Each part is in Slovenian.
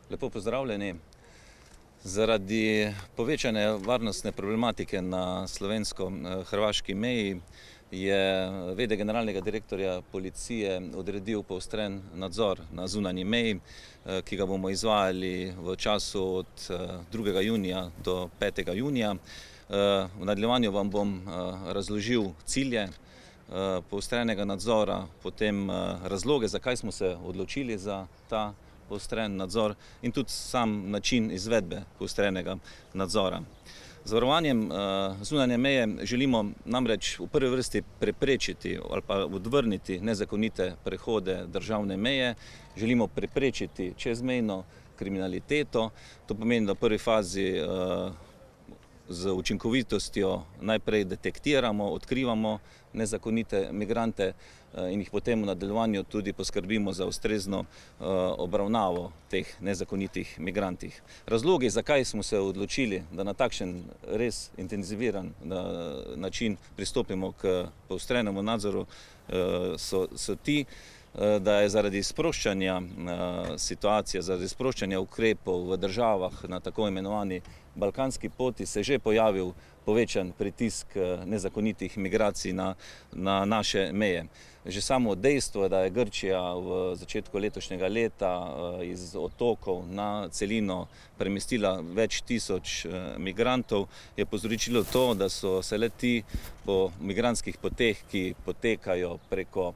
Lepo pozdravljeni. Zaradi povečane varnostne problematike na slovensko-hrvaški meji je v.d. generalnega direktorja policije odredil poostren nadzor na zunanji meji, ki ga bomo izvajali v času od 2. junija do 5. junija. V nadaljevanju vam bom razložil cilje poostrenega nadzora, potem razloge, zakaj smo se odločili za ta poostren nadzor in tudi sam način izvedbe poostrenega nadzora. Z varovanjem zunanje meje želimo namreč v prvi vrsti preprečiti ali pa odvrniti nezakonite prehode državne meje, želimo preprečiti čezmejno kriminaliteto, to pomeni, da v prvi fazi z učinkovitostjo najprej detektiramo, odkrivamo nezakonite migrante in jih potem v nadaljevanju tudi poskrbimo za ustrezno obravnavo teh nezakonitih migrantih. Razlogi, zakaj smo se odločili, da na takšen res intenziviran način pristopimo k poostrenemu nadzoru, so ti, da je zaradi sproščanja situacije, zaradi sproščanja ukrepov v državah na tako imenovani balkanski poti se že pojavil povečan pritisk nezakonitih migracij na naše meje. Že samo dejstvo, da je Grčija v začetku letošnjega leta iz otokov na celino premestila več tisoč migrantov, je povzročilo to, da so se le-ti po migrantskih poteh, ki potekajo preko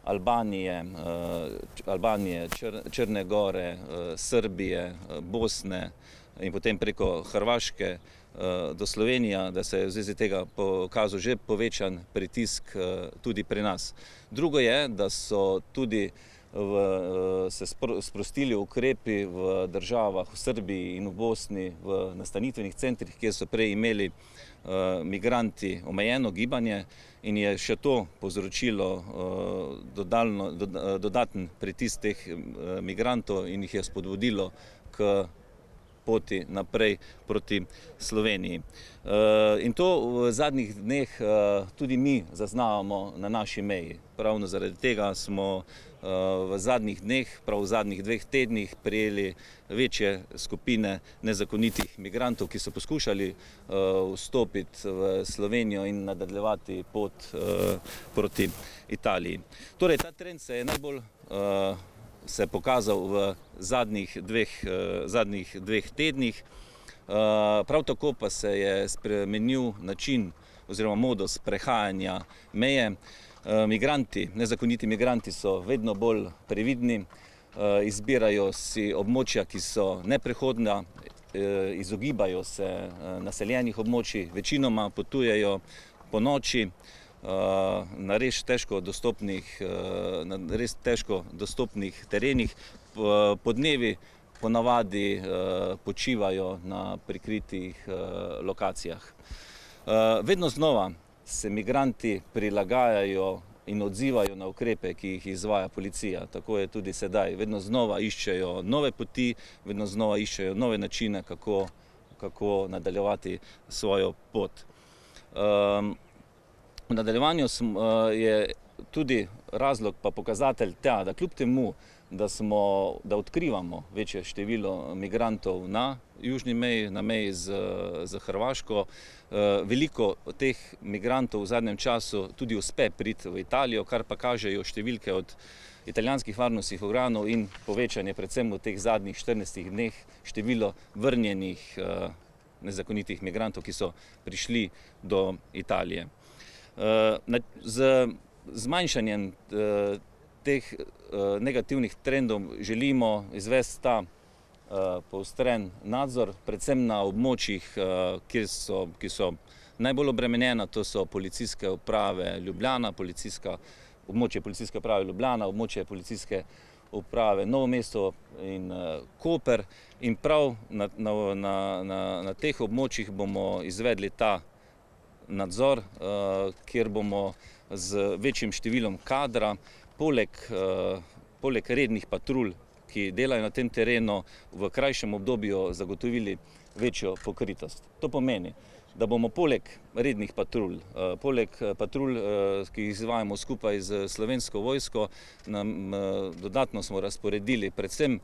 Albanije, Črne gore, Srbije, Bosne in potem preko Hrvaške do Slovenije, da se je v zvezi tega pokazal že povečan pritisk tudi pri nas. Drugo je, da so tudi se sprostili ukrepi v državah v Srbiji in v Bosni v nastanitvenih centrih, kjer so prej imeli migranti omejeno gibanje in je še to povzročilo dodaten pritisk teh migrantov in jih je spodbudilo k poti naprej proti Sloveniji. In to v zadnjih dneh tudi mi zaznavamo na naši meji. Ravno zaradi tega smo v zadnjih dneh, prav v zadnjih 2 tednih prijeli večje skupine nezakonitih migrantov, ki so poskušali vstopiti v Slovenijo in nadaljevati pot proti Italiji. Torej, ta trend se je najbolj pokazal v zadnjih dveh tednih. Prav tako pa se je spremenil način oziroma modus prehajanja meje. Nezakoniti migranti so vedno bolj previdni, izbirajo si območja, ki so neprehodna, izogibajo se naseljenih območij, večinoma potujejo ponoči na res težko dostopnih terenih, podnevi ponavadi počivajo na prikritih lokacijah. Vedno znova se migranti prilagajajo in odzivajo na ukrepe, ki jih izvaja policija. Tako je tudi sedaj. Vedno znova iščejo nove poti, vedno znova iščejo nove načine, kako nadaljevati svojo pot. V nadaljevanju je tudi razlog pa pokazatelj tega, da kljub temu, da odkrivamo večje število migrantov na južni meji, na meji z Hrvaško, veliko teh migrantov v zadnjem času tudi uspe priti v Italijo, kar pa kažejo številke od italijanskih varnostnih organov in povečanje predvsem v teh zadnjih 14 dneh število vrnjenih nezakonitih migrantov, ki so prišli do Italije. Z zmanjšanjem teh negativnih trendov želimo izvesti ta poostren nadzor, predvsem na območjih, ki so najbolj obremenjena, to so policijske uprave Ljubljana, območje policijske uprave Ljubljana, območje policijske uprave Novo mesto in Koper. In prav na teh območjih bomo izvedli ta nadzor, kjer bomo z večjim številom kadra, poleg rednih patrulj, ki delajo na tem terenu, v krajšem obdobju zagotovili večjo pokritost. To pomeni, da bomo poleg rednih patrulj, ki jih izvajamo skupaj z Slovensko vojsko, dodatno smo razporedili predvsem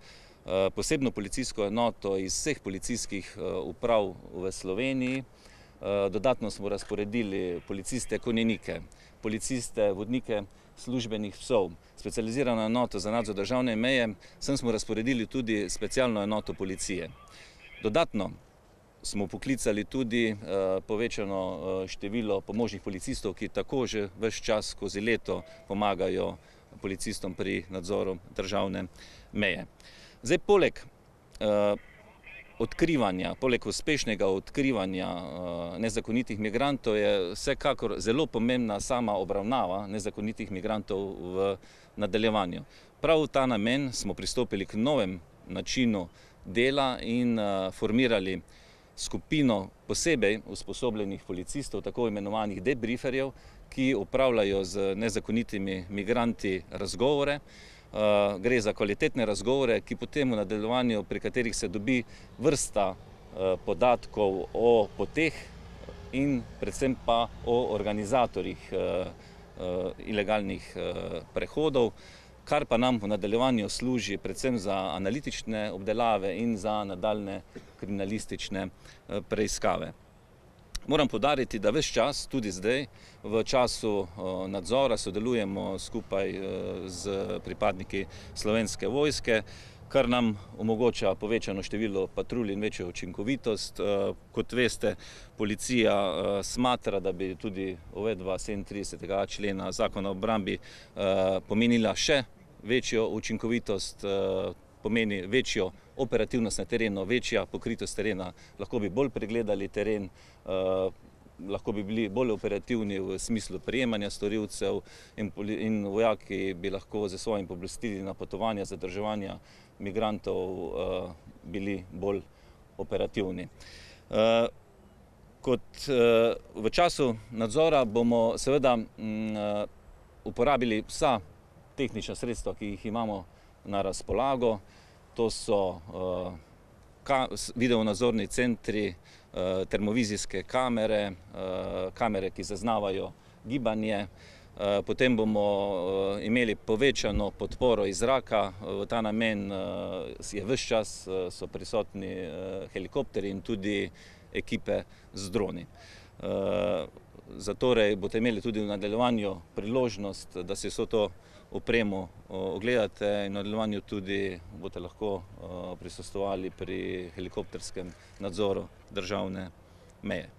posebno policijsko enoto iz vseh policijskih uprav v Sloveniji. Dodatno smo razporedili policiste konjenike, policiste vodnike službenih psov, specializirano enoto za nadzor državne meje, sem smo razporedili tudi specialno enoto policije. Dodatno smo poklicali tudi povečano število pomožnih policistov, ki tako že ves čas skozi leto pomagajo policistom pri nadzoru državne meje. Zdaj, poleg poleg uspešnega odkrivanja nezakonitih migrantov je vsekakor zelo pomembna sama obravnava nezakonitih migrantov v nadaljevanju. Prav v ta namen smo pristopili k novemu načinu dela in formirali skupino posebej usposobljenih policistov, tako imenovanih debrieferjev, ki opravljajo z nezakonitimi migranti razgovore. Gre za kvalitetne razgovore, ki potem v nadaljevanju, pri katerih se dobi vrsta podatkov o poteh in predvsem pa o organizatorjih ilegalnih prehodov, kar pa nam v nadaljevanju služi predvsem za analitične obdelave in za nadaljne kriminalistične preiskave. Moram poudariti, da ves čas, tudi zdaj, v času nadzora sodelujemo skupaj z pripadniki Slovenske vojske, kar nam omogoča povečano število patrulj in večjo učinkovitost. Kot veste, policija smatra, da bi tudi uvedba 37. člena Zakona o obrambi pomenila še večjo učinkovitost, pomeni večjo operativnost na terenu, večja pokritost terena, lahko bi bolj pregledali teren, lahko bi bili bolj operativni v smislu prijemanja storilcev in vojaki bi lahko z svojim pooblastili na potovanja, zadrževanja migrantov bili bolj operativni. V času nadzora bomo seveda uporabili vsa tehnična sredstva, ki jih imamo na razpolago. To so videonadzorni centri, termovizijske kamere, kamere, ki zaznavajo gibanje. Potem bomo imeli povečano podporo iz zraka. V ta namen je ves čas so prisotni helikopterji in tudi ekipe z droni. Zatorej boste imeli tudi v nadaljevanju priložnost, da si vso to opremo ogledate in v nadaljevanju tudi boste lahko prisostvovali pri helikopterskem nadzoru državne meje.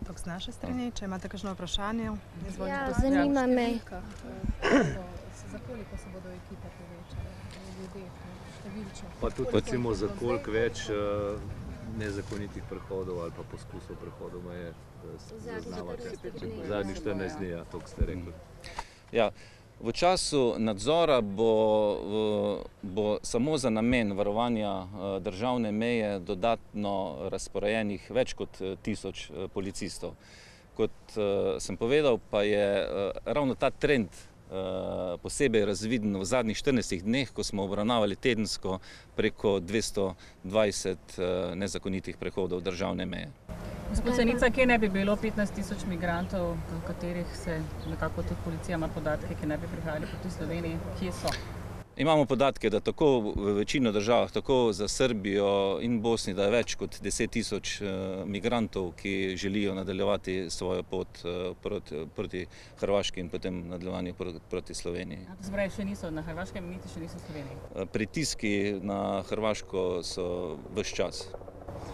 Tako z naše strani, če imate kakšno vprašanje, izvolite. Ja, zanima me. Za koliko se bodo ekipe povečale, ljudje, številčno? Pa tudi recimo za koliko več nezakonitih prehodov ali pa poskusov prehodov meje zaznavate. Zadnjih 14 dni, to ste rekli. Ja, v času nadzora bo samo za namen varovanja državne meje dodatno razporejenih več kot 1000 policistov. Kot sem povedal, pa je ravno ta trend posebej razviden v zadnjih 14 dneh, ko smo obravnavali tedensko preko 220 nezakonitih prehodov državne meje. Gospod Senica, kje ne bi bilo 15 000 migrantov, o katerih se nekako tudi policija ima podatke, ki ne bi prihajali proti Sloveniji? Kje so? Imamo podatke, da tako v večino državah, tako za Srbijo in Bosni, da je več kot 10 000 migrantov, ki želijo nadaljevati svojo pot proti Hrvaški in potem nadaljevanju proti Sloveniji. To se pravi, še niso na Hrvaškem, niti še niso v Sloveniji? Pritiski na Hrvaško so ves čas.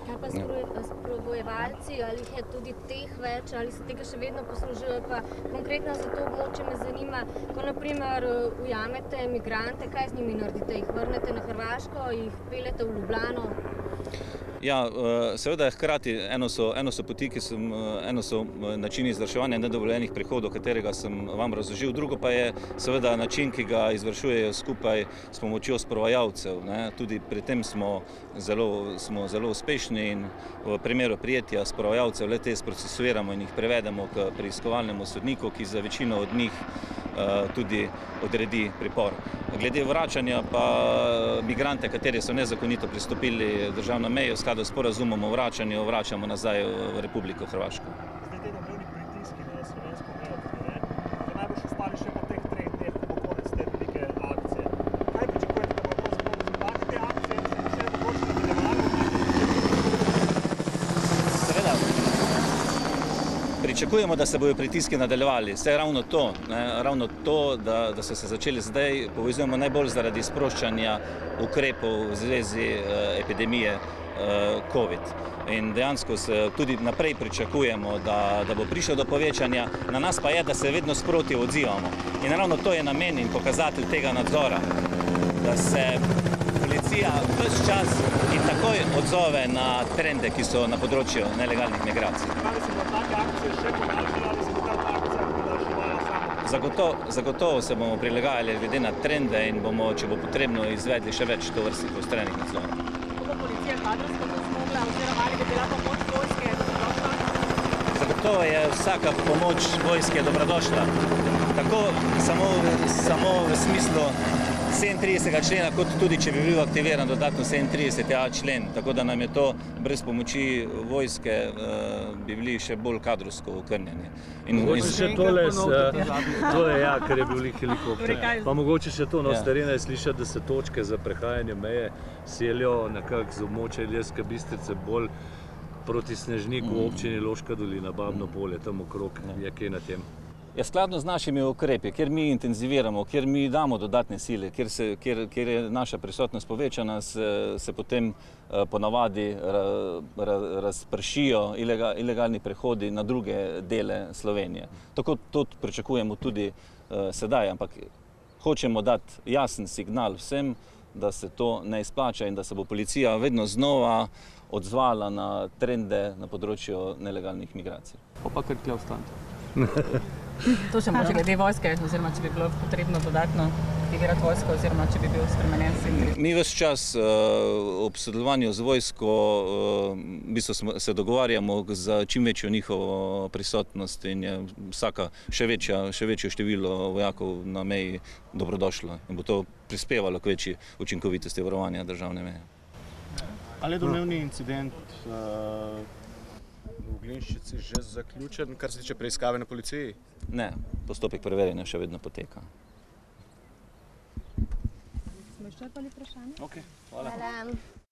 Kaj pa sprobojevalci, ali jih je tudi teh več, ali se tega še vedno poslužujejo? Pa konkretno za to območje me zanima, ko naprimer ujamete migrante, kaj z njimi naredite? Jih vrnete na Hrvaško, jih peljete v Ljubljano? Ja, seveda hkrati eno so poti, eno so načini izvrševanja nedovoljenih prehodov, katerega sem vam razložil, drugo pa je seveda način, ki ga izvršujejo skupaj s pomočjo sprovajalcev. Tudi pri tem smo zelo uspešni in v primeru prijetja sprovajalcev le-te sprocesuiramo in jih prevedemo k preiskovalnemu sodniku, ki za večino od njih tudi odredi pripor. Glede vračanja pa migrante, kateri so nezakonito pristopili državno mejo, v skladu s sporazumom o vračanju, vračamo nazaj v Republiko Hrvaško. Zdaj te domnevni pritiski na slovensko mejo, da najbolj ostali še po teh 3 dneh, ko bo konec te velike akcije. Kaj pričakujete, da bodo pravzaprav Pričakujemo, da se bodo pritiski nadaljevali. Vse ravno to, da so se začeli zdaj, povezujemo najbolj zaradi sproščanja ukrepov v zvezi epidemije COVID. In dejansko se tudi naprej pričakujemo, da bo prišlo do povečanja, na nas pa je, da se vedno sproti odzivamo. In ravno to je namen in pokazatelj tega nadzora, da se policija ves čas in takoj odzove na trende, ki so na področju nelegalnih migracij. Ali se bo take akcije še podaljšala, ali se bo ta akcija podaljševala sama? Zagotovo se bomo prilagajali glede na trende in bomo, če bo potrebno, izvedli še več tovrstnih ostrenih nadzorov. Kako bo policija kadrovsko to zmogla, oziroma ali bi bila pomoč vojske dobrodošla? Zagotovo je vsaka pomoč vojske dobrodošla. Tako samo v smislu 37. člena, kot tudi, če bi bil aktiviran dodatno 37a člen. Tako da nam je to brez pomoči vojske bi bili še bolj kadrovsko okrnjeni. Mogoče še tole, to je ja, ker je bil helikopter. Pa mogoče še to, s terena je slišati, da se točke za prehajanje meje selijo nekako z območja Ilirske Bistrice bolj proti Snežniku, občini Loška dolina, Babno Polje, tam okrog, je kaj na tem. Ja, skladno z našimi ukrepi, kjer mi intenziviramo, kjer mi damo dodatne sile, kjer je naša prisotnost povečana, se potem ponavadi razpršijo ilegalni prehodi na druge dele Slovenije. Tako to pričakujemo tudi sedaj, ampak hočemo dati jasen signal vsem, da se to ne izplača in da se bo policija vedno znova odzvala na trende na področju nelegalnih migracij. Pa kar tle ostanite. To še moče glede vojske, oziroma če bi bilo potrebno dodatno aktivirati vojsko, oziroma če bi bil spremenjen sektor. Mi ves čas ob sodelovanju z vojsko v bistvu se dogovarjamo za čim večjo njihovo prisotnost in je vsaka še večje število vojakov na meji dobrodošlo in bo to prispevalo k večji učinkovitosti varovanja državne meje. Ali je domnevni incident v Glinščici že zaključen, kar se tiče preiskave na policiji? Ne, postopek preverjanja še vedno poteka. Smo izčrpali vprašanje? Ok, hvala. Hvala.